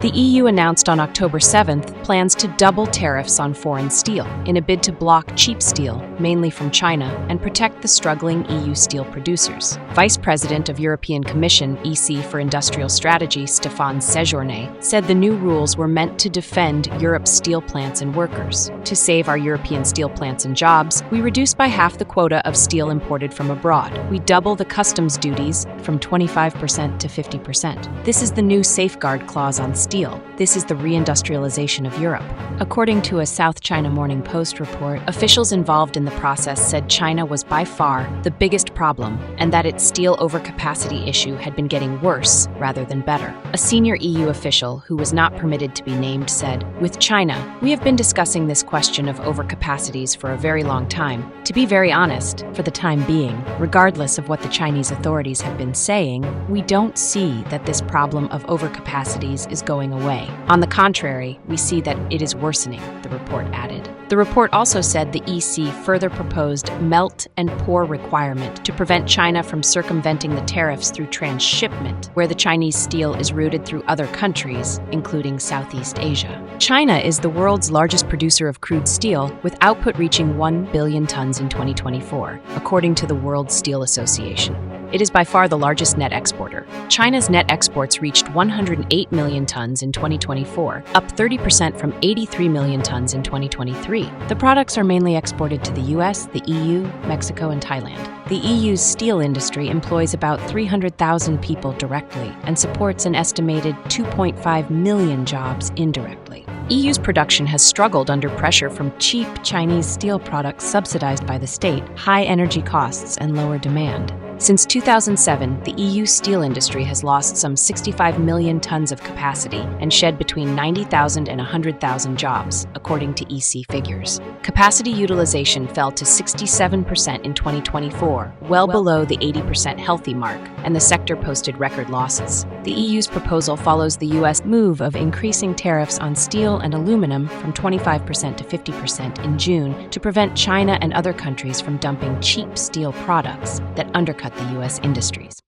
The EU announced on October 7th plans to double tariffs on foreign steel in a bid to block cheap steel, mainly from China, and protect the struggling EU steel producers. Vice President of European Commission (EC) for Industrial Strategy, Stéphane Séjourné, said the new rules were meant to defend Europe's steel plants and workers. To save our European steel plants and jobs, we reduce by half the quota of steel imported from abroad. We double the customs duties from 25% to 50%. This is the new safeguard clause on steel. This is the reindustrialization of Europe. According to a South China Morning Post report, officials involved in the process said China was by far the biggest problem and that its steel overcapacity issue had been getting worse rather than better. A senior EU official, who was not permitted to be named, said, "With China, we have been discussing this question of overcapacities for a very long time. To be very honest, for the time being, regardless of what the Chinese authorities have been saying, we don't see that this problem of overcapacities is going away. On the contrary, we see that it is worsening," the report added. The report also said the EC further proposed melt and pour requirement to prevent China from circumventing the tariffs through transshipment, where the Chinese steel is routed through other countries, including Southeast Asia. China is the world's largest producer of crude steel, with output reaching 1 billion tons in 2024, according to the World Steel Association. It is by far the largest net exporter. China's net exports reached 108 million tons in 2024, up 30% from 83 million tons in 2023. The products are mainly exported to the US, the EU, Mexico, and Thailand. The EU's steel industry employs about 300,000 people directly and supports an estimated 2.5 million jobs indirectly. EU's production has struggled under pressure from cheap Chinese steel products subsidized by the state, high energy costs, and lower demand. Since 2007, the EU steel industry has lost some 65 million tons of capacity and shed between 90,000 and 100,000 jobs, according to EC figures. Capacity utilization fell to 67% in 2024, well below the 80% healthy mark, and the sector posted record losses. The EU's proposal follows the US move of increasing tariffs on steel and aluminum from 25% to 50% in June to prevent China and other countries from dumping cheap steel products that undercut the US industries.